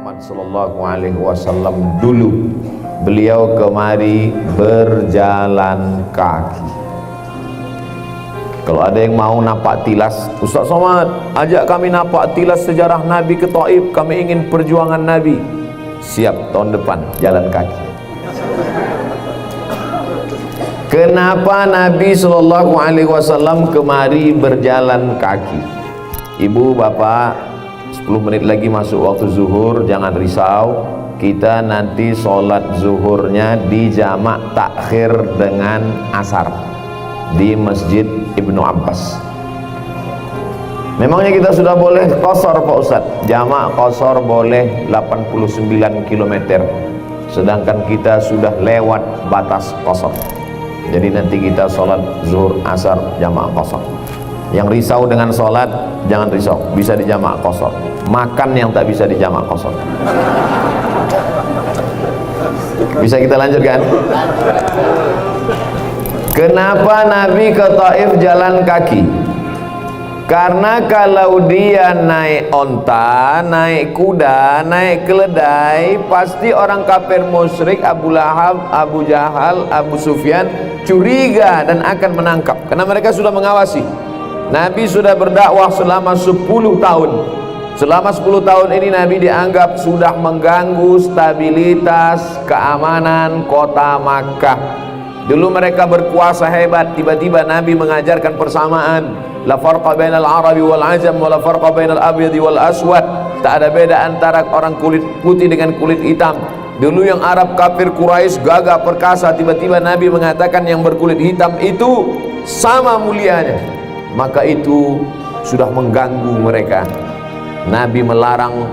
Muhammad sallallahu alaihi wasallam dulu beliau kemari berjalan kaki. Kalau ada yang mau napak tilas, Ustaz Somad ajak kami napak tilas sejarah Nabi ke Taif, kami ingin perjuangan Nabi. Siap, tahun depan jalan kaki. Kenapa Nabi sallallahu alaihi wasallam kemari berjalan kaki? Ibu, bapak, 10 menit lagi masuk waktu zuhur, jangan risau. Kita nanti sholat zuhurnya di jamak takhir dengan asar di Masjid Ibnu Abbas. Memangnya kita sudah boleh qasar Pak Ustadz? Jamak qasar boleh 89 km, sedangkan kita sudah lewat batas qasar. Jadi nanti kita sholat zuhur asar jamak qasar. Yang risau dengan sholat, jangan risau, bisa di jamak qasar. Makan yang tak bisa di jamak qasar. Bisa kita lanjutkan? Kenapa Nabi ke Taif jalan kaki? Karena kalau dia naik onta, naik kuda, naik keledai, pasti orang kafir musyrik, Abu Lahab, Abu Jahal, Abu Sufyan curiga dan akan menangkap. Karena mereka sudah mengawasi. Nabi sudah berdakwah selama 10 tahun. Selama 10 tahun ini Nabi dianggap sudah mengganggu stabilitas keamanan kota Makkah. Dulu mereka berkuasa hebat, tiba-tiba Nabi mengajarkan persamaan. La farqa bainal arabi wal ajam wa la farqa bainal abyadi wal aswad. Tak ada beda antara orang kulit putih dengan kulit hitam. Dulu yang Arab kafir Quraisy gagah perkasa, tiba-tiba Nabi mengatakan yang berkulit hitam itu sama mulianya. Maka itu sudah mengganggu mereka. Nabi melarang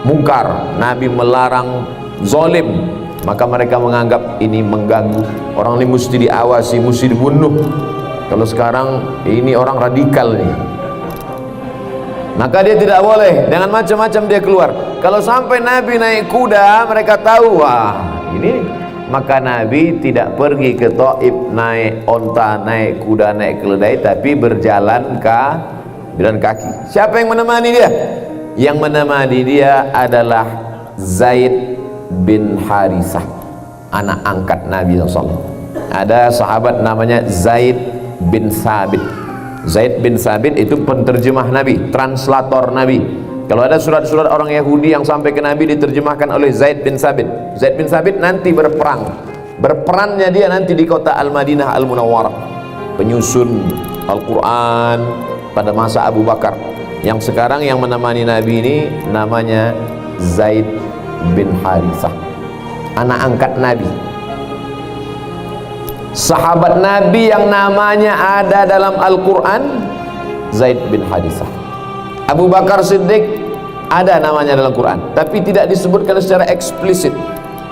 mungkar, Nabi melarang zalim, maka mereka menganggap ini mengganggu. Orang ini mesti diawasi, mesti dibunuh. Kalau sekarang ini orang radikal nih, maka dia tidak boleh, dengan macam-macam dia keluar. Kalau sampai Nabi naik kuda, mereka tahu, wah ini. Maka Nabi tidak pergi ke Taif naik onta, naik kuda, naik keledai, tapi berjalan kaki. Siapa yang menemani dia? Yang menemani dia adalah Zaid bin Harisah, anak angkat Nabi SAW. Ada sahabat namanya Zaid bin Sabit. Zaid bin Sabit itu penterjemah Nabi, translator Nabi. Kalau ada surat-surat orang Yahudi yang sampai ke Nabi diterjemahkan oleh Zaid bin Sabit. Zaid bin Sabit nanti berperang. Berperannya dia nanti di kota Al-Madinah Al-Munawwarah, penyusun Al-Quran pada masa Abu Bakar. Yang sekarang yang menemani Nabi ini namanya Zaid bin Harisah, anak angkat Nabi. Sahabat Nabi yang namanya ada dalam Al-Quran, Zaid bin Harisah. Abu Bakar Siddiq ada namanya dalam Quran, tapi tidak disebutkan secara eksplisit.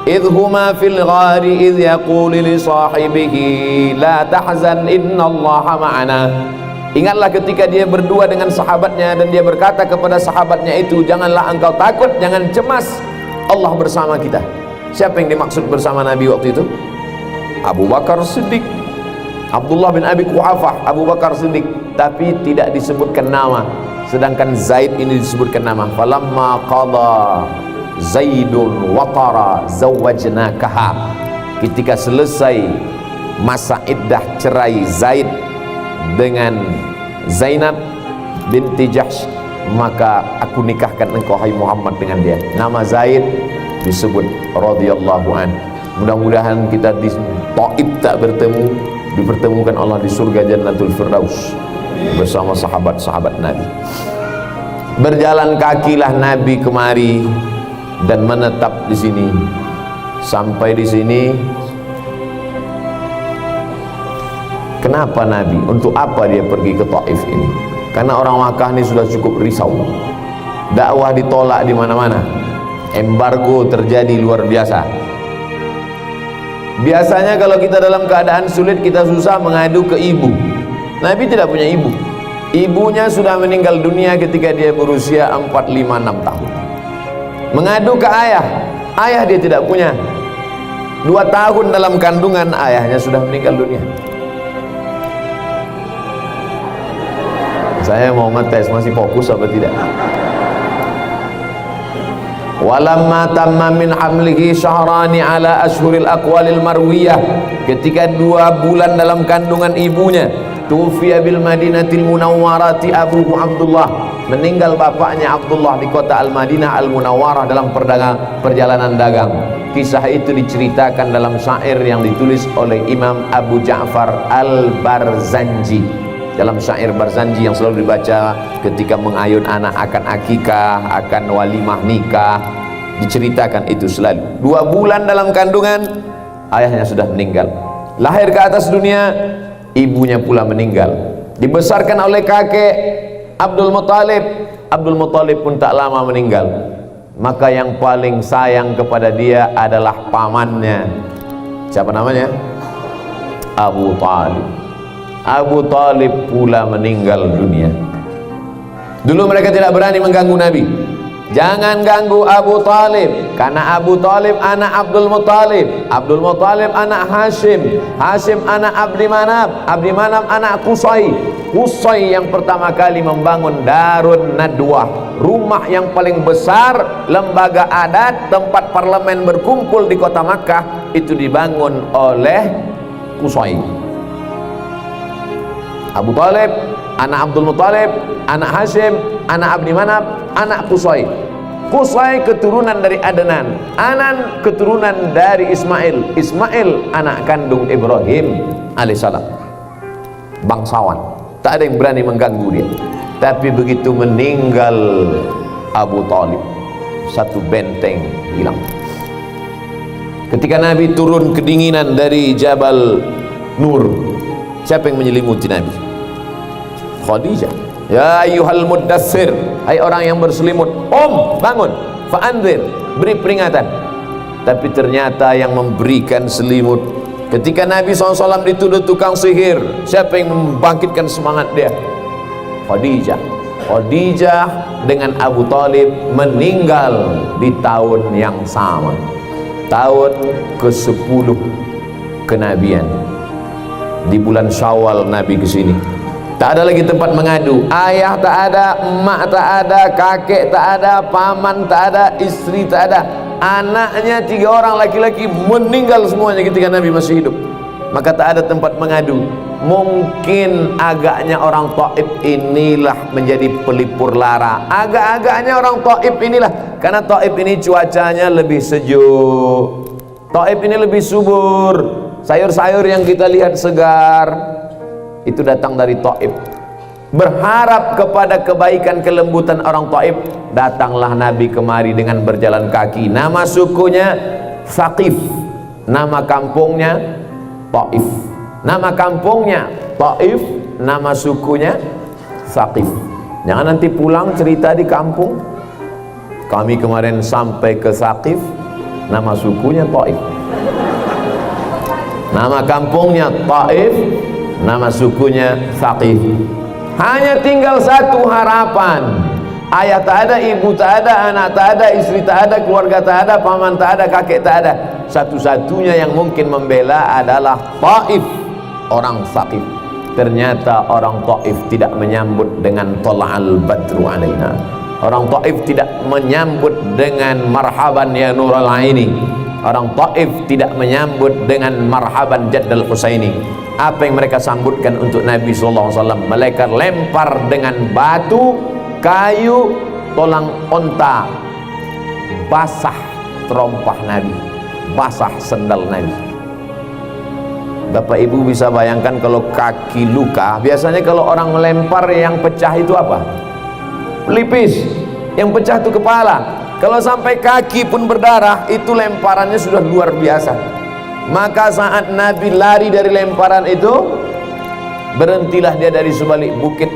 Idhuma fil ghari idh yaqulu li sahibihi la tahzan innallaha ma'ana. Ingatlah ketika dia berdua dengan sahabatnya dan dia berkata kepada sahabatnya itu, janganlah engkau takut, jangan cemas, Allah bersama kita. Siapa yang dimaksud bersama Nabi waktu itu? Abu Bakar Siddiq, Abdullah bin Abi Quhafah, Abu Bakar Siddiq, tapi tidak disebutkan nama. Sedangkan Zaid ini disebutkan nama. Falamma qada Zaidun watara zawwajnakaha. Ketika selesai masa iddah cerai Zaid dengan Zainab binti Jahsh, maka aku nikahkan engkau hai Muhammad dengan dia. Nama Zaid disebut radhiyallahu an. Mudah-mudahan kita di Taif tak bertemu, dipertemukan Allah di surga Jannatul Firdaus bersama sahabat-sahabat Nabi. Berjalan kakilah Nabi kemari dan menetap di sini. Sampai di sini, kenapa Nabi? Untuk apa dia pergi ke Taif ini? Karena orang Makkah ini sudah cukup risau. Dakwah ditolak di mana-mana. Embargo terjadi luar biasa. Biasanya kalau kita dalam keadaan sulit, kita susah mengadu ke ibu. Nabi tidak punya ibu. Ibunya sudah meninggal dunia ketika dia berusia 4, 5, 6 tahun. Mengadu ke ayah, ayah dia tidak punya. 2 tahun dalam kandungan ayahnya sudah meninggal dunia. Saya mau ngetes masih fokus apa tidak. Walamma tamma min hamlihi syahrani ala ashhuril aqwalil marwiyah, ketika 2 bulan dalam kandungan ibunya, tufiya bil madinatil munawwarati abuhu Abdullah, meninggal bapaknya Abdullah di kota Al-Madinah Al-Munawwarah dalam perjalanan dagang. Kisah itu diceritakan dalam syair yang ditulis oleh Imam Abu Ja'far Al-Barzanji, dalam syair Barzanji yang selalu dibaca ketika mengayun anak akan akikah, akan walimah nikah, diceritakan itu selalu. 2 bulan dalam kandungan, ayahnya sudah meninggal. Lahir ke atas dunia, ibunya pula meninggal. Dibesarkan oleh kakek Abdul Muthalib. Abdul Muthalib pun tak lama meninggal. Maka yang paling sayang kepada dia adalah pamannya. Siapa namanya? Abu Talib. Abu Talib pula meninggal dunia. Dulu mereka tidak berani mengganggu Nabi. Jangan ganggu Abu Talib, karena Abu Talib anak Abdul Muthalib, Abdul Muthalib anak Hashim, Hashim anak Abdi Manaf, Abdi Manaf anak Qusay, Qusay yang pertama kali membangun Darun Nadwah, rumah yang paling besar, lembaga adat, tempat parlemen berkumpul di kota Makkah, itu dibangun oleh Qusay. Abu Talib anak Abdul Muthalib, anak Hashim, anak Abdi Manaf, anak Qusay. Qusay keturunan dari Adnan, Anan keturunan dari Ismail, Ismail anak kandung Ibrahim alaihissalam. Bangsawan, tak ada yang berani mengganggu dia. Tapi begitu meninggal Abu Talib, satu benteng hilang. Ketika Nabi turun kedinginan dari Jabal Nur, siapa yang menyelimuti Nabi? Khadijah. Ya ayyuhal muddatsir, hai orang yang berselimut, bangun, fa'anzir, beri peringatan. Tapi ternyata yang memberikan selimut ketika Nabi SAW dituduh tukang sihir, siapa yang membangkitkan semangat dia? Khadijah. Khadijah dengan Abu Talib meninggal di tahun yang sama, tahun ke-10 kenabian. Di bulan Syawal Nabi kesini. Tak ada lagi tempat mengadu. Ayah tak ada, emak tak ada, kakek tak ada, paman tak ada, istri tak ada. Anaknya 3 orang laki-laki meninggal semuanya ketika Nabi masih hidup. Maka tak ada tempat mengadu. Mungkin agaknya orang Taif inilah menjadi pelipur lara. Agak-agaknya orang Taif inilah, karena Taif ini cuacanya lebih sejuk, Taif ini lebih subur. Sayur-sayur yang kita lihat segar itu datang dari Taif. Berharap kepada kebaikan kelembutan orang Taif, datanglah Nabi kemari dengan berjalan kaki. Nama sukunya Thaqif, nama kampungnya Taif. Nama kampungnya Taif, nama sukunya Thaqif. Jangan nanti pulang cerita di kampung, kami kemarin sampai ke Thaqif, nama sukunya Taif, nama kampungnya Taif, nama sukunya Thaqif. Hanya tinggal satu harapan. Ayah tak ada, ibu tak ada, anak tak ada, istri tak ada, keluarga tak ada, paman tak ada, kakek tak ada. Satu-satunya yang mungkin membela adalah Taif, orang Thaqif. Ternyata orang Taif tidak menyambut dengan Tala'al Badru alaina. Orang Taif tidak menyambut dengan marhaban ya Nurul Aini. Orang Taif tidak menyambut dengan marhaban Jaddal Husaini. Apa yang mereka sambutkan untuk Nabi SAW? Mereka lempar dengan batu, kayu, tolang onta, basah terompah Nabi, basah sendal Nabi. Bapak Ibu bisa bayangkan kalau kaki luka, biasanya kalau orang melempar yang pecah itu apa? Pelipis. Yang pecah itu kepala. Kalau sampai kaki pun berdarah, itu lemparannya sudah luar biasa. Maka saat Nabi lari dari lemparan itu, berhentilah dia dari sebalik bukit,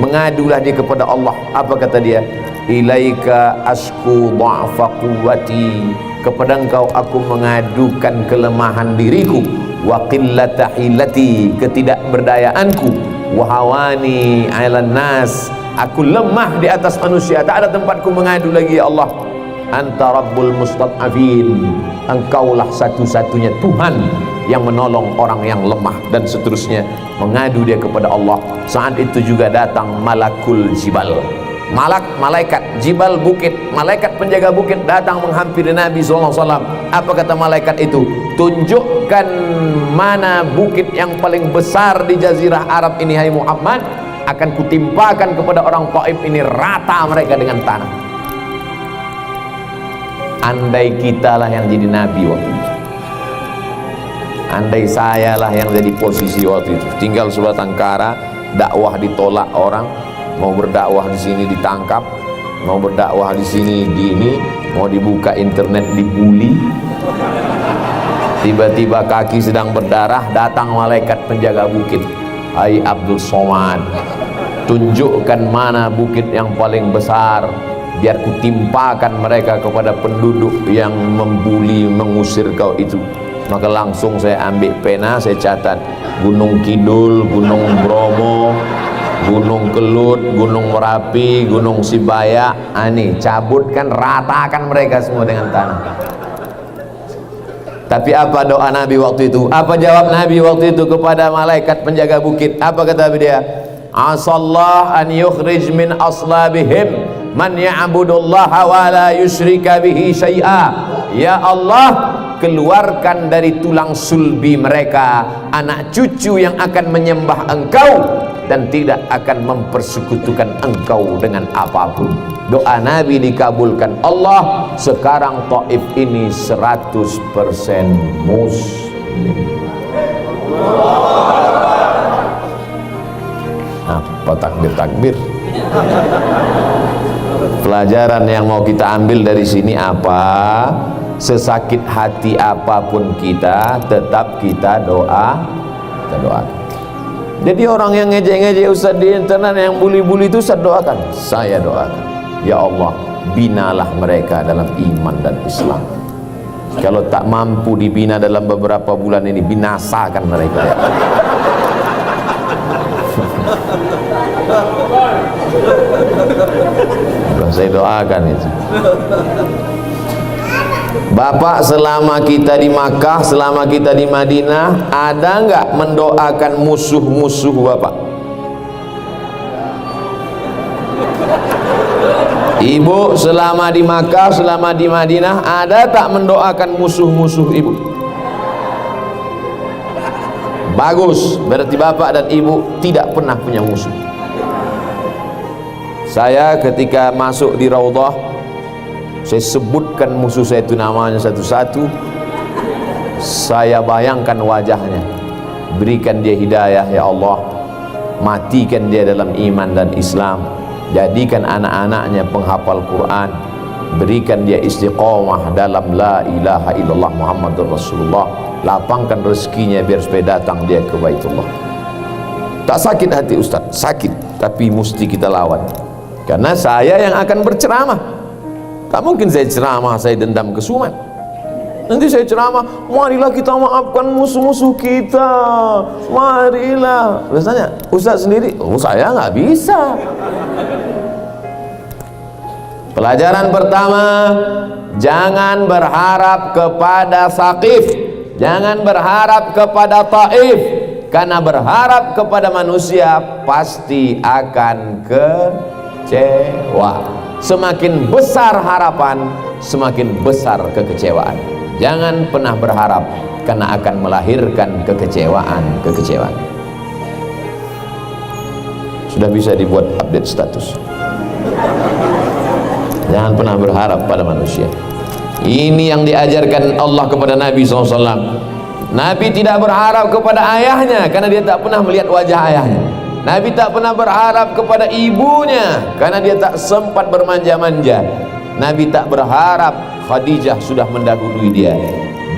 mengadulah dia kepada Allah. Apa kata dia? Ilaika asku dha'fa quwwati, kepada engkau aku mengadukan kelemahan diriku, wa qillata hilati, ketidakberdayaanku, wa hawani 'alan nas, aku lemah di atas manusia, tak ada tempatku mengadu lagi ya Allah. Anta Rabbul Mustad'afin, engkaulah satu-satunya Tuhan yang menolong orang yang lemah, dan seterusnya. Mengadu dia kepada Allah. Saat itu juga datang Malakul Jibal. malaikat jibal bukit, malaikat penjaga bukit datang menghampiri Nabi SAW. Apa kata malaikat itu? Tunjukkan mana bukit yang paling besar di jazirah Arab ini, hai Muhammad, akan kutimpakan kepada orang Taif ini rata mereka dengan tanah. Andai kita lah yang jadi Nabi waktu itu, andai saya lah yang jadi posisi waktu itu, tinggal sebatang kara, dakwah ditolak orang, mau berdakwah di sini ditangkap, mau berdakwah di sini mau dibuka internet dibully, tiba-tiba kaki sedang berdarah, datang malaikat penjaga bukit, hai Abdul Somad, tunjukkan mana bukit yang paling besar, biar kutimpakan mereka kepada penduduk yang membuli, mengusir kau itu. Maka langsung saya ambil pena, saya catat Gunung Kidul, Gunung Bromo, Gunung Kelut, Gunung Merapi, Gunung Sibaya, ini cabutkan, ratakan mereka semua dengan tanah. Tapi apa doa Nabi waktu itu? Apa jawab Nabi waktu itu kepada malaikat penjaga bukit? Apa kata dia? Asallah an yukhrij min aslabihim man ya'budullaha wa la yusyrika bihi syai'a. Ya Allah, keluarkan dari tulang sulbi mereka anak cucu yang akan menyembah Engkau dan tidak akan mempersekutukan Engkau dengan apapun. Doa Nabi dikabulkan Allah. Sekarang Taif ini 100% muslim. Apa takbir-takbir? Pelajaran yang mau kita ambil dari sini apa? Sesakit hati apapun kita, tetap kita doakan. Jadi orang yang ngejek-ngejek Ustaz di internet, yang bully-bully itu Ustaz doakan. Saya doakan, ya Allah, binalah mereka dalam iman dan Islam. Kalau tak mampu dibina dalam beberapa bulan ini, binasakan mereka ya. Saya doakan itu. Bapak, selama kita di Makkah, selama kita di Madinah, ada nggak mendoakan musuh-musuh Bapak? Ibu, selama di Makkah, selama di Madinah, ada tak mendoakan musuh-musuh ibu? Bagus, berarti bapak dan ibu tidak pernah punya musuh. Saya ketika masuk di Raudhah, saya sebutkan musuh saya itu namanya satu-satu, saya bayangkan wajahnya, berikan dia hidayah ya Allah, matikan dia dalam iman dan Islam, jadikan anak-anaknya penghafal Quran, berikan dia istiqomah dalam la ilaha illallah Muhammadur Rasulullah, lapangkan rezekinya biar supaya datang dia ke Baitullah. Tak sakit hati Ustaz? Sakit, tapi mesti kita lawan, karena saya yang akan berceramah. Tak mungkin saya ceramah saya dendam kesumat. Nanti saya ceramah, marilah kita maafkan musuh-musuh kita, marilah. Biasanya Ustaz sendiri, oh saya nggak bisa. Pelajaran pertama, jangan berharap kepada Saqif, jangan berharap kepada Taif, karena berharap kepada manusia pasti akan kecewa. Semakin besar harapan, semakin besar kekecewaan. Jangan pernah berharap, karena akan melahirkan kekecewaan. Sudah bisa dibuat update status. Jangan pernah berharap pada manusia. Ini yang diajarkan Allah kepada Nabi SAW. Nabi tidak berharap kepada ayahnya, karena dia tak pernah melihat wajah ayahnya. Nabi tak pernah berharap kepada ibunya, karena dia tak sempat bermanja-manja. Nabi tak berharap Khadijah sudah mendahului dia.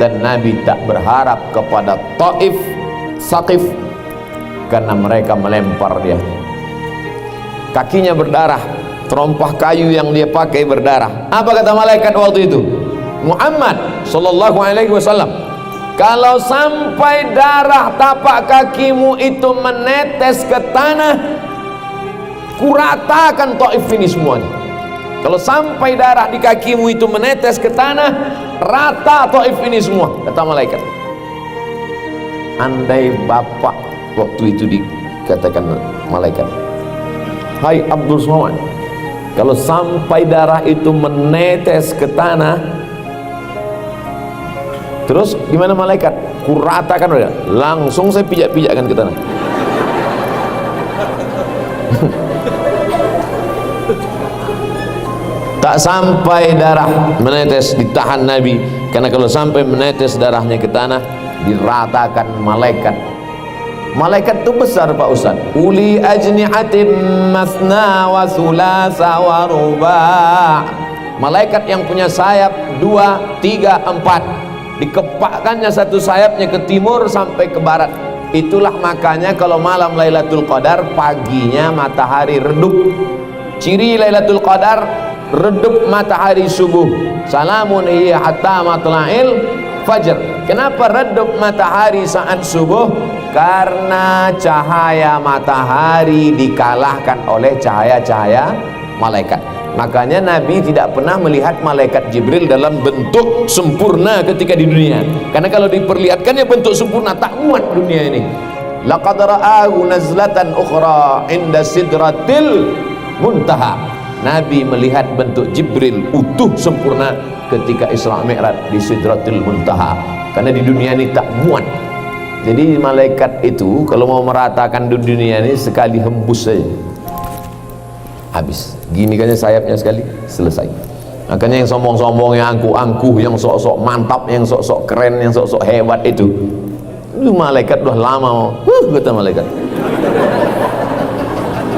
Dan Nabi tak berharap kepada Taif, Saqif, karena mereka melempar dia. Kakinya berdarah, terompah kayu yang dia pakai berdarah. Apa kata malaikat waktu itu? Muhammad sallallahu alaihi wasallam, kalau sampai darah tapak kakimu itu menetes ke tanah, kuratakan Taif ini semuanya. Kalau sampai darah di kakimu itu menetes ke tanah, rata Taif ini semua, kata malaikat. Andai bapak waktu itu dikatakan malaikat, hai Abdul Somad, Kalau sampai darah itu menetes ke tanah, terus gimana malaikat? Kuratakan udah, langsung saya pijak-pijakkan ke tanah. Tak sampai darah menetes, ditahan Nabi, karena kalau sampai menetes darahnya ke tanah, diratakan malaikat. Malaikat itu besar Pak Ustaz, uli ajnihatim masna wa sulasa wa ruba'. Malaikat yang punya sayap 2, 3, 4, dikepakkannya satu sayapnya ke timur sampai ke barat. Itulah makanya kalau malam Lailatul Qadar, paginya matahari redup. Ciri Lailatul Qadar, redup matahari subuh. Salamun hiya hatta matla'il fajr. Kenapa redup matahari saat subuh? Karena cahaya matahari dikalahkan oleh cahaya-cahaya malaikat. Makanya Nabi tidak pernah melihat malaikat Jibril dalam bentuk sempurna ketika di dunia, karena kalau diperlihatkannya bentuk sempurna tak muat dunia ini. Laqad ra'ahu nazlatan ukhra inda sidratil muntaha. Nabi melihat bentuk Jibril utuh sempurna ketika Isra Mi'raj di Sidratil Muntaha, karena di dunia ini tak muat. Jadi malaikat itu kalau mau meratakan di dunia ini sekali hembus saja habis. Gini kan sayapnya sekali selesai. Makanya yang sombong-sombong, yang angkuh-angkuh, yang sok-sok mantap, yang sok-sok keren, yang sok-sok hebat itu malaikat udah lama kata malaikat.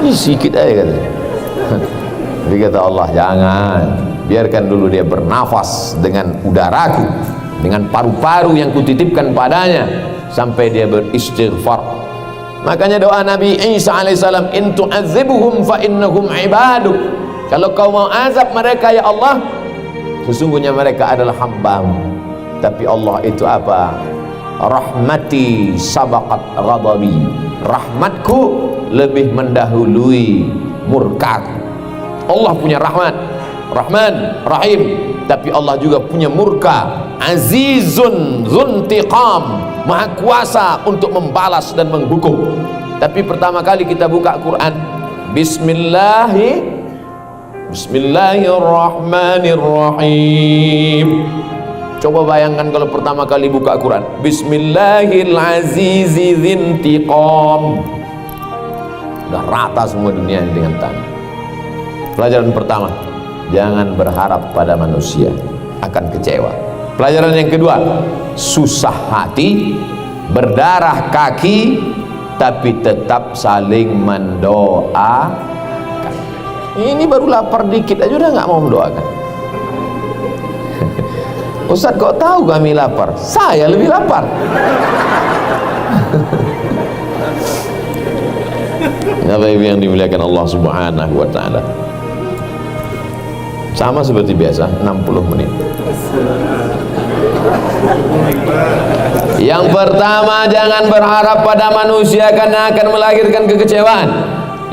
Ini sikit aja kata. Tapi kata Allah, jangan, biarkan dulu dia bernafas dengan udaraku, dengan paru-paru yang kutitipkan padanya, sampai dia beristighfar. Makanya doa Nabi Isa alaihissalam, in tu'adzibuhum fa innahum ibaduk. Kalau kau mau azab mereka ya Allah, sesungguhnya mereka adalah hambamu. Tapi Allah itu apa? Rahmati sabaqat ghadabi. Rahmatku lebih mendahului murkaku. Allah punya rahmat, Rahman, Rahim, tapi Allah juga punya murka. Azizun dzuntiqam, maha kuasa untuk membalas dan menghukum. Tapi pertama kali kita buka Quran, Bismillahirrahmanirrahim. Coba bayangkan kalau pertama kali buka Quran, Bismillahirrahmanirrahim. Udah rata semua dunia dengan tanah. Pelajaran pertama, jangan berharap pada manusia, akan kecewa. Pelajaran yang kedua, susah hati, berdarah kaki, tapi tetap saling mendoakan. Ini baru lapar dikit aja udah nggak mau mendoakan. Ustaz kok tahu kami lapar? Saya lebih lapar. Bapak Ibu yang dimuliakan Allah Subhanahu wa taala. Sama seperti biasa, 60 menit. Yang pertama, jangan berharap pada manusia karena akan melahirkan kekecewaan.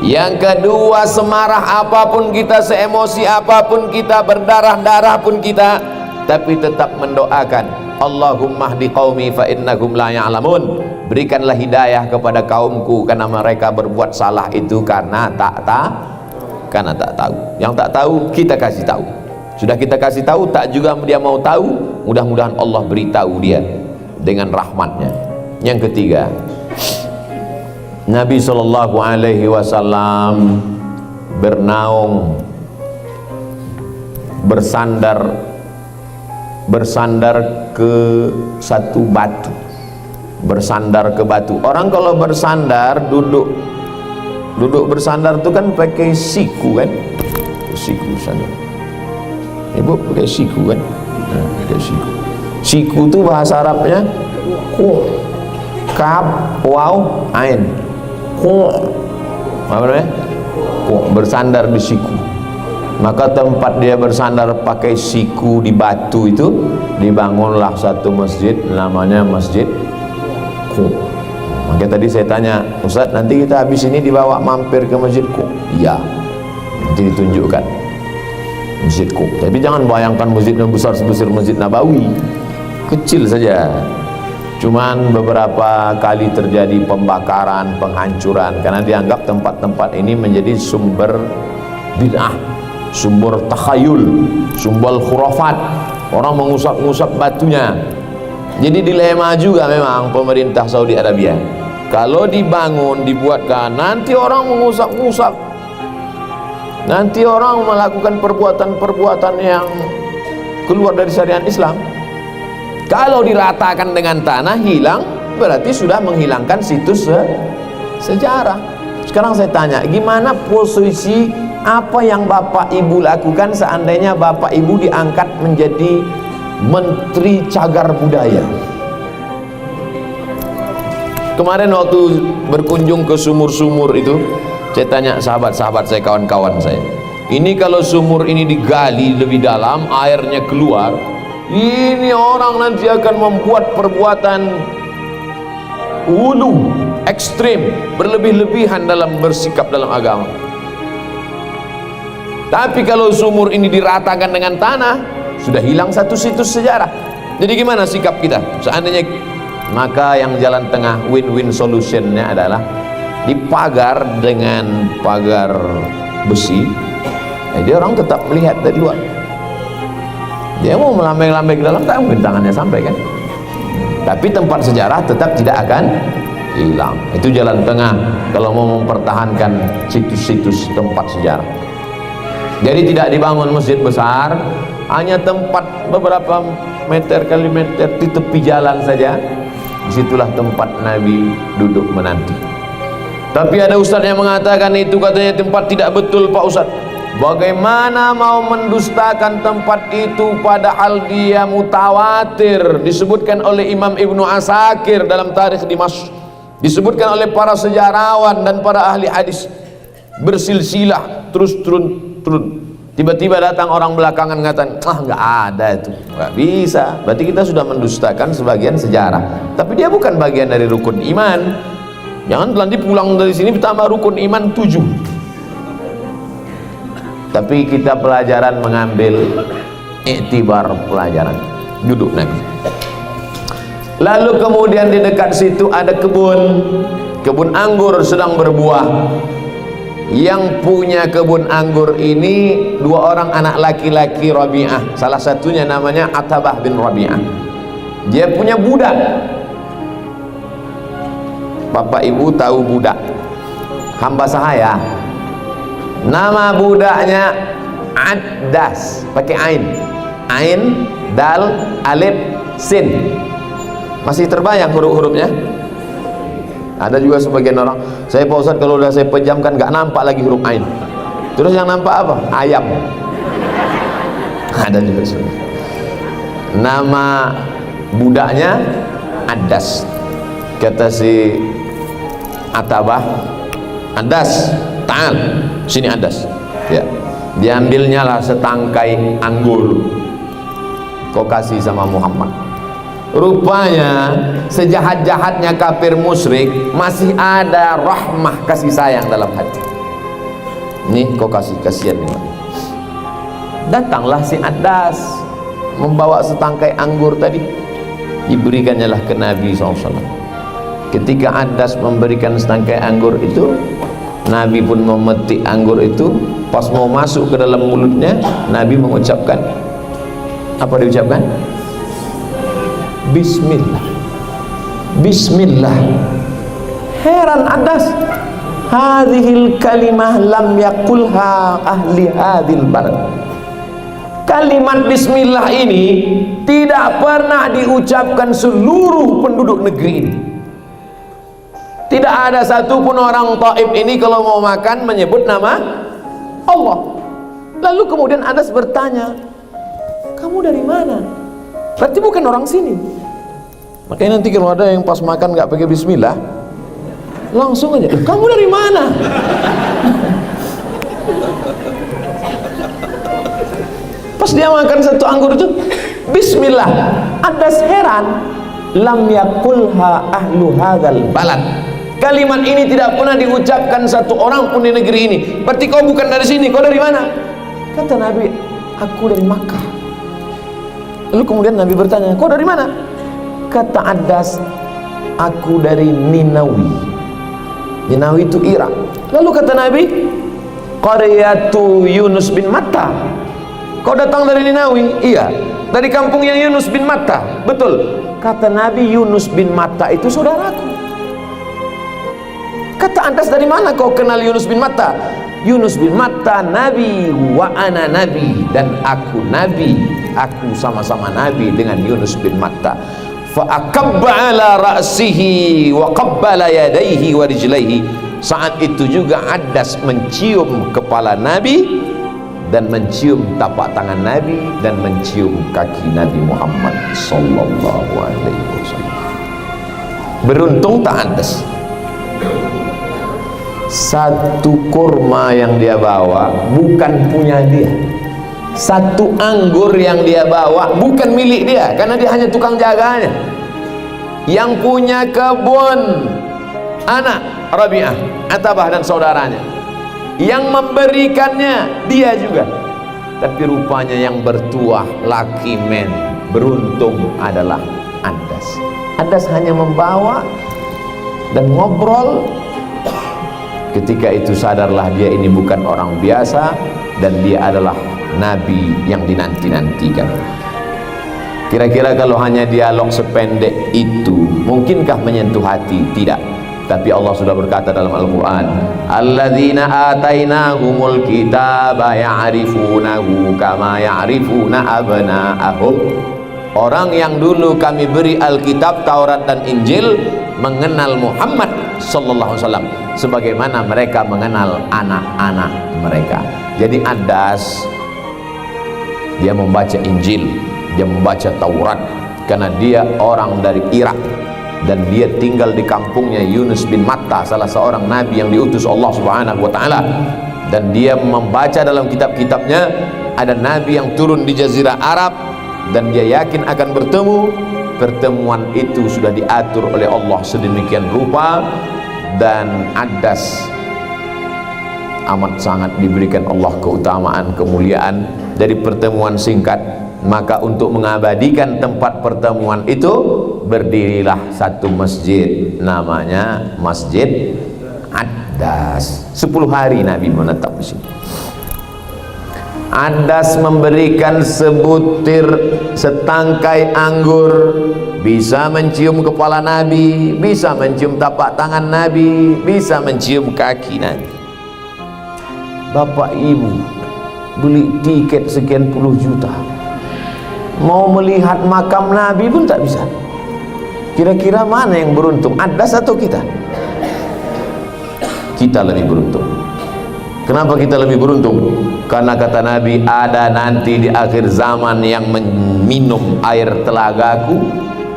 Yang kedua, semarah apapun kita, seemosi apapun kita, berdarah-darah pun kita, tapi tetap mendoakan, Allahumma hdi qaumi fa innahum la ya'lamun. Berikanlah hidayah kepada kaumku karena mereka berbuat salah itu karena tak tahu. Yang tak tahu kita kasih tahu. Sudah kita kasih tahu, tak juga dia mau tahu, mudah-mudahan Allah beritahu dia dengan rahmatnya. Yang ketiga, Nabi SAW bernaung, bersandar ke satu batu, bersandar ke batu. Orang kalau bersandar, duduk bersandar itu kan pakai siku kan, siku sandar. Ibu pakai siku kan, nah, pakai siku. Siku itu bahasa Arabnya kaf waw ain, apa namanya? Bersandar di siku. Maka tempat dia bersandar pakai siku di batu itu, dibangunlah satu masjid namanya Masjid Qum. Maka tadi saya tanya, Ustaz nanti kita habis ini dibawa mampir ke Masjid Qum? Iya, nanti ditunjukkan Masjid Qum. Tapi jangan bayangkan masjid yang besar sebesar Masjid Nabawi, kecil saja. Cuman beberapa kali terjadi pembakaran, penghancuran karena dianggap tempat-tempat ini menjadi sumber bid'ah. sumber takhayul, sumber khurafat, orang mengusap-ngusap batunya. Jadi dilema juga memang pemerintah Saudi Arabia. Kalau dibangun, dibuatkan, nanti orang mengusap-ngusap, nanti orang melakukan perbuatan-perbuatan yang keluar dari syariat Islam. Kalau diratakan dengan tanah, hilang, berarti sudah menghilangkan situs sejarah. Sekarang saya tanya, gimana posisi apa yang Bapak Ibu lakukan seandainya Bapak Ibu diangkat menjadi Menteri Cagar Budaya? Kemarin waktu berkunjung ke sumur-sumur itu, saya tanya sahabat-sahabat saya, kawan-kawan saya, ini kalau sumur ini digali lebih dalam, airnya keluar, ini orang nanti akan membuat perbuatan ulu, ekstrim, berlebih-lebihan dalam bersikap dalam agama. Tapi kalau sumur ini diratakan dengan tanah, sudah hilang satu situs sejarah. Jadi gimana sikap kita seandainya? Maka yang jalan tengah, win-win solutionnya adalah dipagar dengan pagar besi. Dia orang tetap melihat dari luar. Dia mau melambai-lambai ke dalam, tak mungkin tangannya sampai kan. Tapi tempat sejarah tetap tidak akan hilang. Itu jalan tengah kalau mau mempertahankan situs-situs tempat sejarah. Jadi tidak dibangun masjid besar, hanya tempat beberapa meter kali meter di tepi jalan saja. Disitulah tempat Nabi duduk menanti. Tapi ada ustaz yang mengatakan itu katanya tempat tidak betul Pak Ustaz. Bagaimana mau mendustakan tempat itu padahal dia mutawatir, disebutkan oleh Imam Ibnu Asakir dalam Tarikh Dimashq, disebutkan oleh para sejarawan dan para ahli hadis, bersilsilah terus turun. Tiba-tiba datang orang belakangan mengatakan, nggak ada itu, nggak bisa. Berarti kita sudah mendustakan sebagian sejarah. Tapi dia bukan bagian dari rukun iman. Jangan nanti pulang dari sini ditambah rukun iman 7. Tapi kita pelajaran mengambil iktibar pelajaran duduk Nabi. Lalu kemudian di dekat situ ada kebun anggur sedang berbuah. Yang punya kebun anggur ini 2 orang anak laki-laki Rabi'ah. Salah satunya namanya Atabah bin Rabi'ah. Dia punya budak. Bapak Ibu tahu budak, hamba sahaya. Nama budaknya Addas, pakai ain, dal, alif, sin. Masih terbayang huruf-hurufnya? Ada juga sebagian orang, saya Pak Ustaz kalau udah saya pejamkan nggak nampak lagi huruf ain. Terus yang nampak apa? Ayam. Ada juga sebagian. Nama budaknya Addas. Kata si Atabah, Addas, ta'al, sini Addas. Ya, diambilnya lah setangkai anggur, kau kasih sama Muhammad. Rupanya sejahat-jahatnya kafir musyrik masih ada rahmah kasih sayang dalam hati. Nih kau kasih, kasihan nih. Datanglah si Addas membawa setangkai anggur tadi, diberikannya lah ke Nabi SAW. Ketika Addas memberikan setangkai anggur itu, Nabi pun memetik anggur itu. Pas mau masuk ke dalam mulutnya, Nabi mengucapkan, apa diucapkan? Bismillah. Bismillah. Heran Addas, hadhil kalimah lam yakulha ahli hadhil balad. Kalimat bismillah ini tidak pernah diucapkan seluruh penduduk negeri ini. Tidak ada satupun orang Taif ini kalau mau makan menyebut nama Allah. Lalu kemudian Addas bertanya, kamu dari mana? Berarti bukan orang sini. Makanya nanti kalau ada yang pas makan nggak pakai bismillah, langsung aja, kamu dari mana? Pas dia makan satu anggur itu bismillah, Addas heran, lam yakulha ahlu hadzal balad. Kalimat ini tidak pernah diucapkan satu orang pun di negeri ini. Berarti kau bukan dari sini, kau dari mana? Kata Nabi, aku dari Makkah. Lalu kemudian Nabi bertanya, kau dari mana? Kata Addas, aku dari Ninawi. Ninawi itu Irak. Lalu kata Nabi, qaryatu Yunus bin Matta. Kau datang dari Ninawi? Iya. Dari kampung yang Yunus bin Matta. Betul. Kata Nabi, Yunus bin Matta itu saudaraku. Kata Anas, dari mana kau kenal Yunus bin Matta? Yunus bin Matta Nabi wa ana Nabi, dan aku Nabi, aku sama-sama Nabi dengan Yunus bin Matta. Fa akabba ala ra'sihi wa qabbala yadayhi wa rijlaihi. Saat itu juga Adas mencium kepala Nabi dan mencium tapak tangan Nabi dan mencium kaki Nabi Muhammad sallallahu alaihi wasallam. Beruntung tak Adas. Satu kurma yang dia bawa bukan punya dia. Satu anggur yang dia bawa bukan milik dia, karena dia hanya tukang jaganya. Yang punya kebun anak Rabi'ah, Atabah dan saudaranya. Yang memberikannya dia juga. Tapi rupanya yang bertuah, lucky man, beruntung adalah Adas. Adas hanya membawa dan ngobrol. Ketika itu sadarlah dia ini bukan orang biasa, dan dia adalah Nabi yang dinanti-nantikan. Kira-kira kalau hanya dialog sependek itu, mungkinkah menyentuh hati? Tidak. Tapi Allah sudah berkata dalam Al-Quran, alladzina atainahumul kitaba ya'rifunahu kama ya'rifuna abna'ahum. Orang yang dulu kami beri Alkitab, Taurat dan Injil mengenal Muhammad sallallahu alaihi wasallam sebagaimana mereka mengenal anak-anak mereka. Jadi Adas, dia membaca Injil, dia membaca Taurat karena dia orang dari Irak, dan dia tinggal di kampungnya Yunus bin Matta, salah seorang nabi yang diutus Allah Subhanahu wa taala. Dan dia membaca dalam kitab-kitabnya ada nabi yang turun di jazirah Arab, dan dia yakin akan bertemu. Pertemuan itu sudah diatur oleh Allah sedemikian rupa, dan Adas amat sangat diberikan Allah keutamaan, kemuliaan dari pertemuan singkat. Maka untuk mengabadikan tempat pertemuan itu, berdirilah satu masjid, namanya Masjid Adas. 10 hari Nabi menetap di sini. Adas memberikan sebutir, setangkai anggur, bisa mencium kepala Nabi, bisa mencium tapak tangan Nabi, bisa mencium kaki Nabi. Bapak ibu beli tiket sekian puluh juta, mau melihat makam Nabi pun tak bisa. Kira-kira mana yang beruntung, Adas atau kita? Kita lebih beruntung. Kenapa kita lebih beruntung? Karena kata Nabi, ada nanti di akhir zaman yang meminum air telagaku,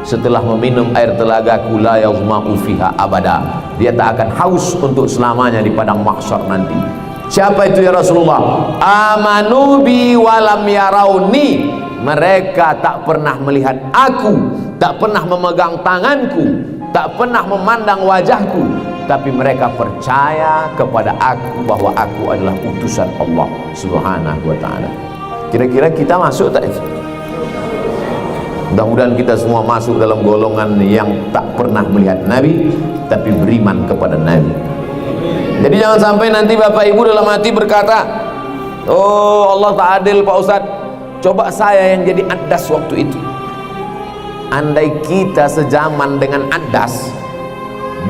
setelah meminum air telagaku la yazma'u fiha abada. Dia tak akan haus untuk selamanya di padang mahsyar nanti. Siapa itu ya Rasulullah? Amanu bi walam yarauni. Mereka tak pernah melihat aku, tak pernah memegang tanganku, tak pernah memandang wajahku, tapi mereka percaya kepada aku bahwa aku adalah utusan Allah Subhanahu wa ta'ala. Kira-kira kita masuk tak itu? Mudah-mudahan kita semua masuk dalam golongan yang tak pernah melihat Nabi tapi beriman kepada Nabi. Jadi jangan sampai nanti Bapak Ibu dalam hati berkata, oh Allah tak adil Pak Ustadz, coba saya yang jadi Adas waktu itu. Andai kita sejaman dengan Adas,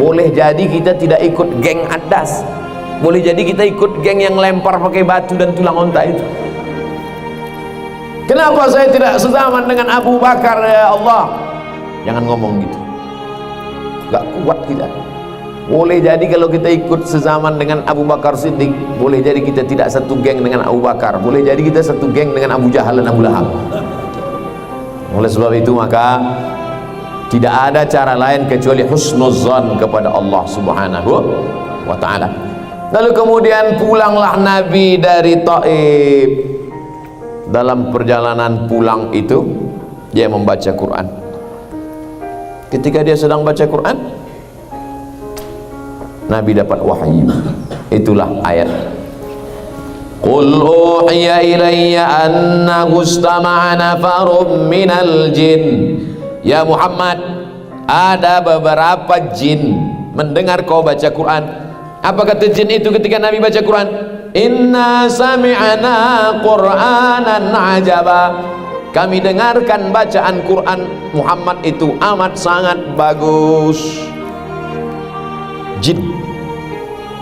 boleh jadi kita tidak ikut geng Adas, boleh jadi kita ikut geng yang lempar pakai batu dan tulang onta itu. Kenapa saya tidak sezaman dengan Abu Bakar ya Allah? Jangan ngomong gitu, gak kuat kita. Boleh jadi kalau kita ikut sezaman dengan Abu Bakar Siddiq, boleh jadi kita tidak satu geng dengan Abu Bakar, boleh jadi kita satu geng dengan Abu Jahal dan Abu Lahab. Oleh sebab itu maka tidak ada cara lain kecuali husnuzan kepada Allah Subhanahu wa ta'ala. Lalu kemudian pulanglah Nabi dari Taif. Dalam perjalanan pulang itu dia membaca Quran. Ketika dia sedang baca Quran, Nabi dapat wahyu. Itulah ayat, qul uhiya ilayya annahu istama'a nafarun minal jin. Ya Muhammad, ada beberapa jin mendengar kau baca Quran. Apa kata jin itu ketika Nabi baca Quran? Inna sami'na Qur'anan ajaba. Kami dengarkan bacaan Quran Muhammad itu amat sangat bagus. Jin,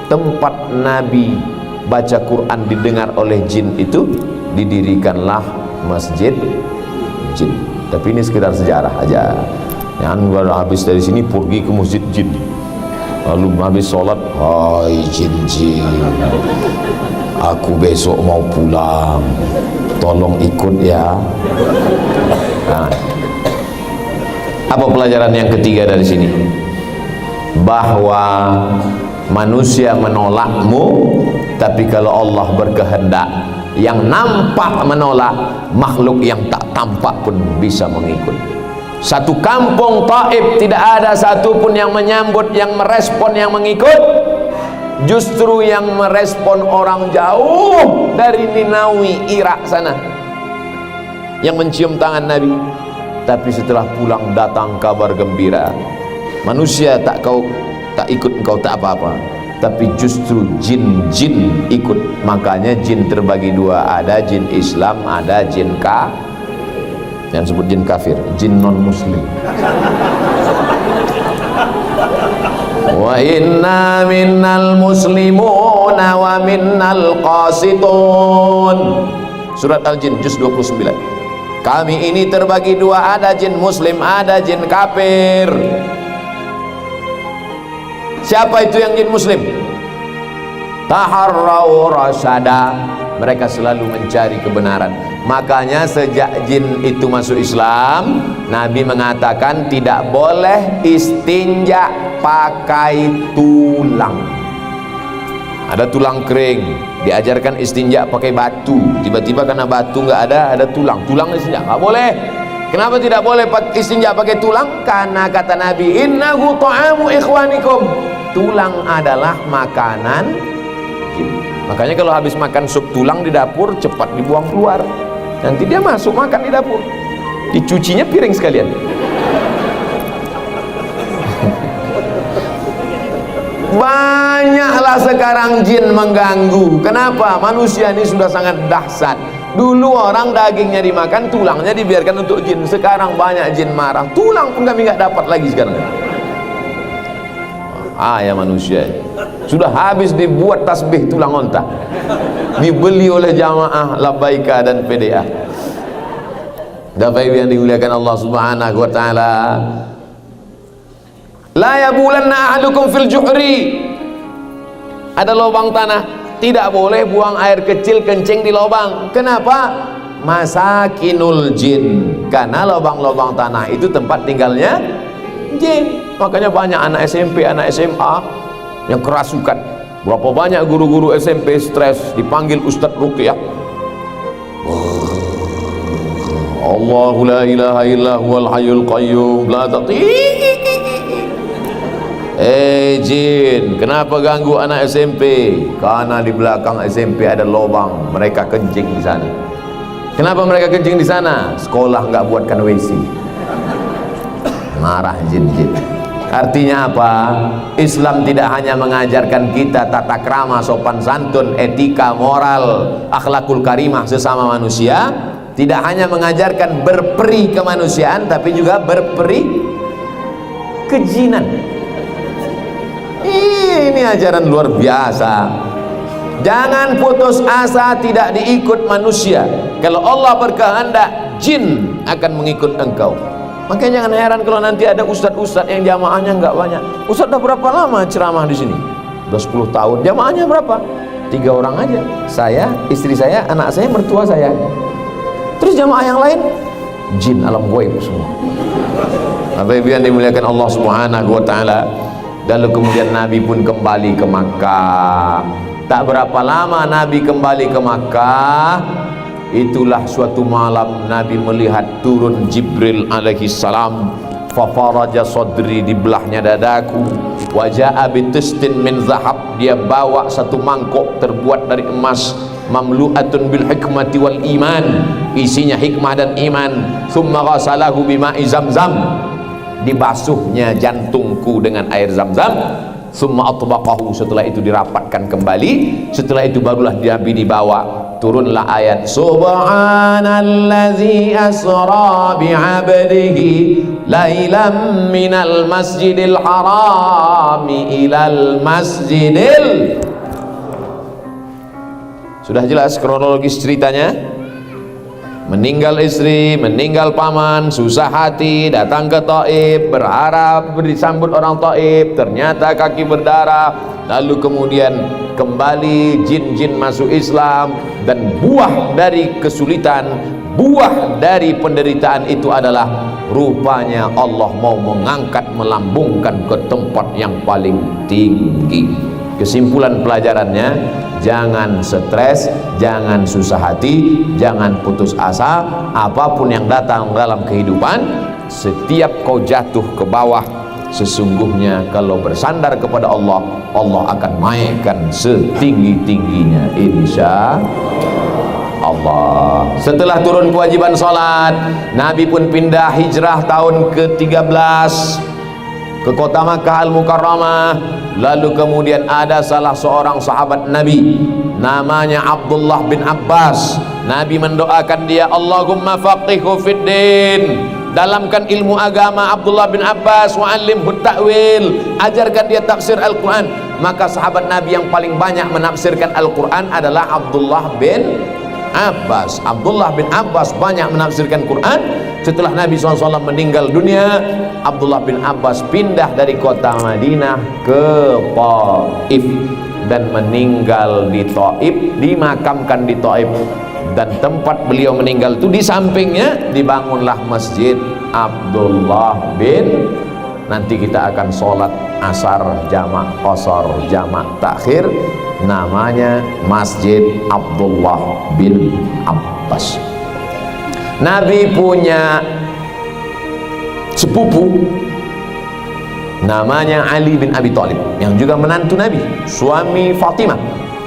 tempat Nabi baca Quran didengar oleh jin itu, didirikanlah masjid jin. Tapi ini sekedar sejarah aja. Yang baru habis dari sini pergi ke masjid jin, lalu habis sholat, hai jin-jin, aku besok mau pulang, tolong ikut ya. Nah, apa pelajaran yang ketiga dari sini? Bahwa manusia menolakmu, tapi kalau Allah berkehendak, yang nampak menolak, makhluk yang tak tampak pun bisa mengikut. Satu kampung Taif tidak ada satupun yang menyambut, yang merespon, yang mengikut. Justru yang merespon orang jauh dari Ninawi, Irak sana, yang mencium tangan Nabi. Tapi setelah pulang datang kabar gembira, manusia tak ikut engkau tak apa-apa, tapi justru jin-jin ikut. Makanya jin terbagi dua, ada jin Islam, ada jin yang sebut jin kafir, jin non muslim. Wa inna minnal muslimuna wa minnal qasitun. Surat Al-Jin juz 29. Kami ini terbagi dua, ada jin muslim, ada jin kafir. Siapa itu yang jin muslim? Taharrau rasyada, mereka selalu mencari kebenaran. Makanya sejak jin itu masuk Islam, Nabi mengatakan tidak boleh istinja pakai tulang. Ada tulang kering, diajarkan istinja pakai batu. Tiba-tiba karena batu nggak ada tulang istinja nggak boleh. Kenapa tidak boleh istinja pakai tulang? Karena kata Nabi, innahu ta'amu ikhwanikum, tulang adalah makanan jin. Makanya kalau habis makan sup tulang di dapur, cepat dibuang keluar. Nanti dia masuk makan di dapur, dicucinya piring sekalian. Banyaklah sekarang jin mengganggu. Kenapa? Manusia ini sudah sangat dahsyat. Dulu orang dagingnya dimakan, tulangnya dibiarkan untuk jin. Sekarang banyak jin marah, tulang pun kami nggak dapat lagi sekarang. Ya manusia sudah habis dibuat tasbih tulang onta, dibeli oleh jamaah Labbaika dan PDA. Bapak Ibu yang dimuliakan Allah Subhanahu wa taala, la yabulanna ahadukum fil juhri. Ada lubang tanah, tidak boleh buang air kecil kencing di lubang. Kenapa? Masakinul jin, karena lubang-lubang tanah itu tempat tinggalnya jin. Makanya banyak anak SMP, anak SMA yang kerasukan. Berapa banyak guru-guru SMP stres, dipanggil Ustadz Ruqyah. Allahu la ilaha illa huwal hayyul qayyum la jin, kenapa ganggu anak SMP? Karena di belakang SMP ada lubang, mereka kencing di sana. Kenapa mereka kencing di sana? Sekolah nggak buatkan WC. Marah jin-jin. Artinya apa? Islam tidak hanya mengajarkan kita tata krama, sopan santun, etika, moral, akhlakul karimah sesama manusia. Tidak hanya mengajarkan berperi kemanusiaan, tapi juga berperi kejinan. Ini ajaran luar biasa. Jangan putus asa tidak diikut manusia. Kalau Allah berkehendak, jin akan mengikut engkau. Makanya jangan heran kalau nanti ada ustadz-ustadz yang jamaahnya nggak banyak. Ustadz udah berapa lama ceramah di sini? Udah 10 tahun. Jamaahnya berapa? 3 orang aja. Saya, istri saya, anak saya, mertua saya. Terus jamaah yang lain jin alam gaib semua. Bapak Ibu yang dimuliakan Allah Subhanahu wa taala. Lalu kemudian Nabi pun kembali ke Makkah. Tak berapa lama Nabi kembali ke Makkah, itulah suatu malam Nabi melihat turun Jibril alaihi salam. Fafaraja sadri, dibelahnya dadaku. Waja'a bitustin min zahab, dia bawa satu mangkok terbuat dari emas, mamlu'atun bil hikmati wal iman, isinya hikmah dan iman. Thumma ghasalahu bima'i zamzam, dibasuhnya jantungku dengan air zam-zam. summa atbaqahu, setelah itu dirapatkan kembali, setelah itu barulah Nabi dibawa. Turunlah ayat subhanallazi asra bi'abdihi lailam minal masjidil harami ilal masjidil. Sudah jelas kronologis ceritanya. Meninggal istri, meninggal paman, susah hati, datang ke Taif, berharap disambut orang Taif, ternyata kaki berdarah, lalu kemudian kembali jin-jin masuk Islam, dan buah dari kesulitan, buah dari penderitaan itu adalah rupanya Allah mau mengangkat, melambungkan ke tempat yang paling tinggi. Kesimpulan pelajarannya, jangan stres, jangan susah hati, jangan putus asa. Apapun yang datang dalam kehidupan, setiap kau jatuh ke bawah, sesungguhnya kalau bersandar kepada Allah, Allah akan naikkan setinggi-tingginya, insya Allah. Setelah turun kewajiban salat, Nabi pun pindah hijrah tahun ke-13 ke kota Makkah Al-Mukarramah. Lalu kemudian ada salah seorang sahabat Nabi namanya Abdullah bin Abbas. Nabi mendoakan dia, Allahumma faqihhu fid din, dalamkan ilmu agama Abdullah bin Abbas, wa'allimhu ta'wil, ajarkan dia tafsir Al-Quran. Maka sahabat Nabi yang paling banyak menafsirkan Al-Quran adalah Abdullah bin Abbas. Abdullah bin Abbas banyak menafsirkan Quran. Setelah Nabi SAW meninggal dunia, Abdullah bin Abbas pindah dari kota Madinah ke Taif dan meninggal di Taif, dimakamkan di Taif. Dan tempat beliau meninggal itu di sampingnya dibangunlah Masjid Abdullah bin, nanti kita akan sholat asar jamak qasar jamak takhir, namanya Masjid Abdullah bin Abbas. Nabi punya sepupu namanya Ali bin Abi Thalib, yang juga menantu Nabi, suami Fatimah.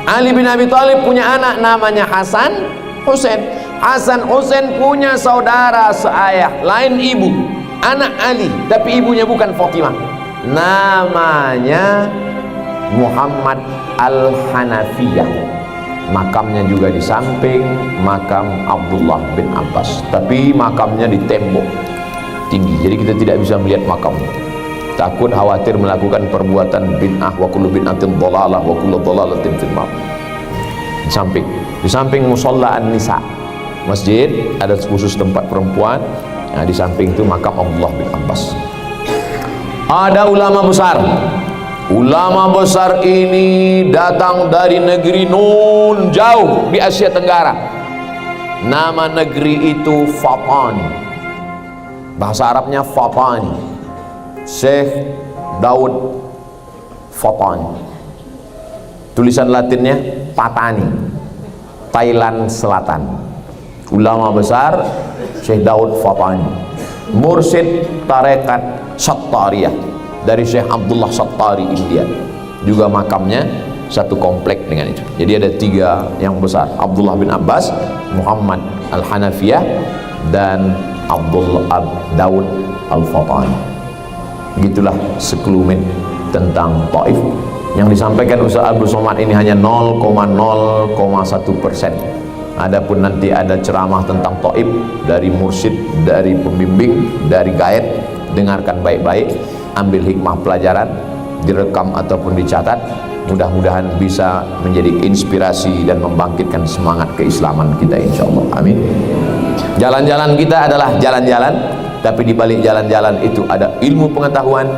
Ali bin Abi Thalib punya anak namanya Hasan Husain. Hasan Husain punya saudara seayah, lain ibu, anak Ali, tapi ibunya bukan Fatimah, namanya Muhammad Al-Hanafiyah. Makamnya juga di samping makam Abdullah bin Abbas, tapi makamnya di tembok tinggi, jadi kita tidak bisa melihat makamnya. Takut khawatir melakukan perbuatan bid'ah, wa kullu bid'atin dhalalah wa kullu dhalalatin fil nar. Di samping musalla an-nisa, masjid ada khusus tempat perempuan. Nah, di samping itu makam Abdullah bin Abbas. Ada ulama besar. Ulama besar ini datang dari negeri nun jauh di Asia Tenggara. Nama negeri itu Fatani. Bahasa Arabnya Fatani. Syekh Daud Fatani. Tulisan Latinnya Patani, Thailand Selatan. Ulama besar Syekh Daud Fatani, mursyid tarekat Sattariyah dari Syekh Abdullah Sattari India. Juga makamnya satu komplek dengan itu. Jadi ada tiga yang besar, Abdullah bin Abbas, Muhammad Al-Hanafiyah, dan Abdullah Daud Al-Fatani. Begitulah sekelumit tentang Taif. Yang disampaikan Ustaz Abdul Somad ini hanya 0,01%. Adapun nanti ada ceramah tentang Taif dari mursyid, dari pembimbing, dari gaib. Dengarkan baik-baik, ambil hikmah pelajaran, direkam ataupun dicatat. Mudah-mudahan bisa menjadi inspirasi dan membangkitkan semangat keislaman kita, insyaallah. Amin. Jalan-jalan kita adalah jalan-jalan, tapi di balik jalan-jalan itu ada ilmu pengetahuan,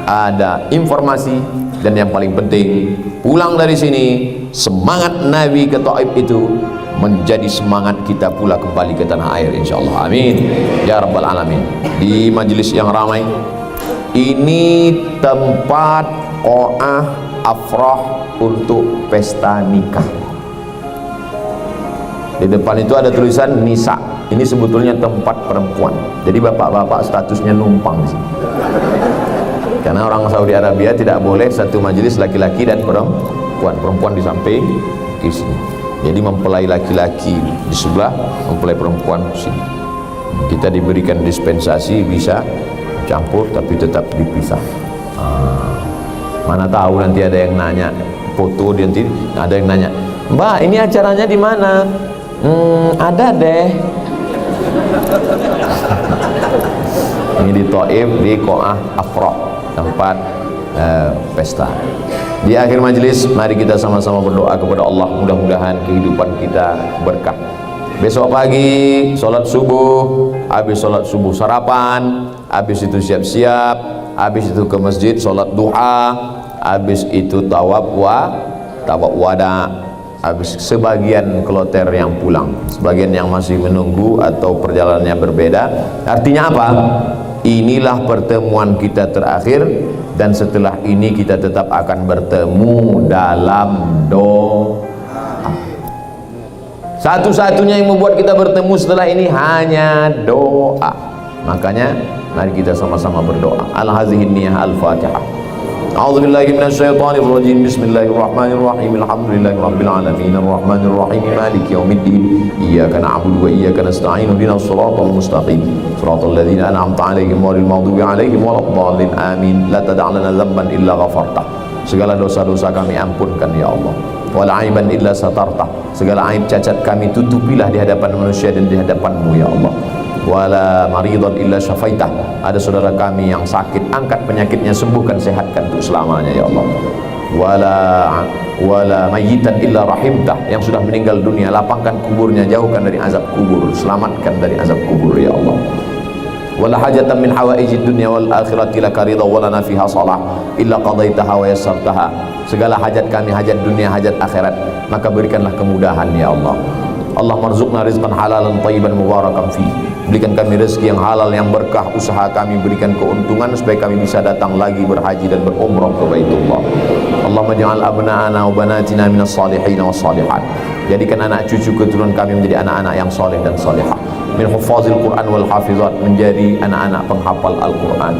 ada informasi, dan yang paling penting, pulang dari sini semangat Nabi ke Taif itu menjadi semangat kita pula kembali ke tanah air, insyaallah. Amin ya rabbal alamin. Di majelis yang ramai ini tempat qo'ah afrah untuk pesta nikah. Di depan itu ada tulisan nisa. Ini sebetulnya tempat perempuan. Jadi bapak-bapak statusnya numpang di sini. Karena orang Saudi Arabia tidak boleh satu majelis laki-laki dan perempuan. Perempuan di samping, di sini. Jadi mempelai laki-laki di sebelah, mempelai perempuan di sini. Kita diberikan dispensasi bisa campur tapi tetap dipisah. Mana tahu nanti ada yang nanya foto, dia nanti ada yang nanya, Mbak ini acaranya di mana? Ada deh. Ini di Taif, di Qo'ah Afrah, tempat pesta. Di akhir majelis, mari kita sama-sama berdoa kepada Allah, mudah-mudahan kehidupan kita berkah. Besok pagi sholat subuh, habis sholat subuh sarapan, habis itu siap-siap, habis itu ke masjid sholat duha, habis itu tawaf wada, habis sebagian kloter yang pulang, sebagian yang masih menunggu atau perjalanannya berbeda. Artinya apa? Inilah pertemuan kita terakhir, dan setelah ini kita tetap akan bertemu dalam doa. Satu-satunya yang membuat kita bertemu setelah ini hanya doa. Makanya mari kita sama-sama berdoa. Al-hazihin niyah al-fatihah. A'udzubillahi minasyaitonir rajim. Bismillahirrahmanirrahim. Alhamdulillahi rabbil alamin. Arrahmanir rahim. Maliki yaumiddin. Iyyaka na'budu wa iyyaka nasta'in. Ihdinas siratal mustaqim. Siratal ladzina an'amta 'alaihim ghairil maghdubi 'alaihim waladdallin. Amin. La tada' lana dzamban illa ghafartah. Segala dosa-dosa kami ampunkan ya Allah. Wala aiban illa satartah. Segala aib cacat kami tutupilah di hadapan manusia dan di hadapan-Mu ya Allah. Wala maridan illa syafaitah. Ada saudara kami yang sakit, angkat penyakitnya, sembuhkan, sehatkan untuk selamanya ya Allah. Wala mayyitan illa rahimtah. Yang sudah meninggal dunia, lapangkan kuburnya, jauhkan dari azab kubur, selamatkan dari azab kubur ya Allah. Wala hajatan min hawaijid dunya wal akhirati laka ridha wa lana fiha salah illa qadaitaha wa yassartaha. Segala hajat kami, hajat dunia, hajat akhirat, maka berikanlah kemudahan ya Allah. Allah marzuqna rizqan halalan thayyiban mubarakan fi. Berikan kami rezeki yang halal, yang berkah, usaha kami berikan keuntungan supaya kami bisa datang lagi berhaji dan berumrah ke Baitullah. Allahumma ja'al abna'ana wa banatina minas salihin was salihat. Jadikan anak cucu keturunan kami menjadi anak-anak yang soleh dan solehah. Min huffazil Quran wal hafizat, menjadi anak-anak penghafal Al-Quran.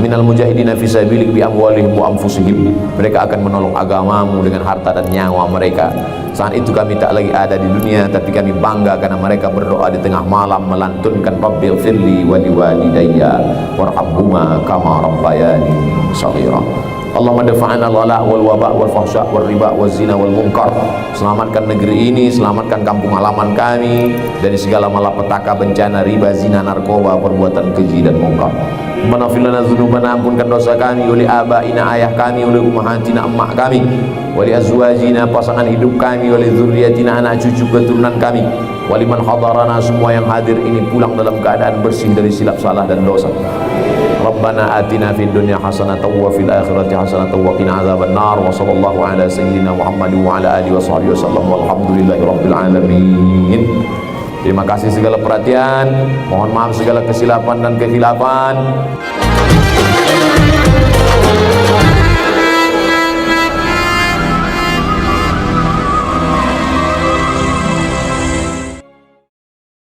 Minal mujahidina fi sabilik bi amwalihim wa anfusihim. Mereka akan menolong agamamu dengan harta dan nyawa mereka. Saat itu kami tak lagi ada di dunia, tapi kami bangga karena mereka berdoa di tengah malam melantunkan Rabbighfirli wa liwalidayya warhamhuma kama rabbayani shaghira. Allahumma dafa'ana al-ghala wal waba wal fahsya wal riba wal zina wal munkar. Selamatkan negeri ini, selamatkan kampung halaman kami dari segala malapetaka, bencana, riba, zina, narkoba, perbuatan keji dan munkar. Maghfir lana dzunubana, ampunkan dosa kami, wali abaina, ayah kami, wali ummahatina, emak kami, wali azwajina, pasangan hidup kami, wali dzurriyyatina, anak cucu keturunan kami, wali man hadarana, semua yang hadir ini pulang dalam keadaan bersih dari silap salah dan dosa. Rabbana atina fid dunya hasanatan wa fil akhirati hasanatan wa qina adzaban nar. Wa sallallahu ala sayyidina Muhammad wa ala alihi washabbihi wasallam. Walhamdulillahi rabbil alamin. Terima kasih segala perhatian. Mohon maaf segala kesilapan dan kekhilafan.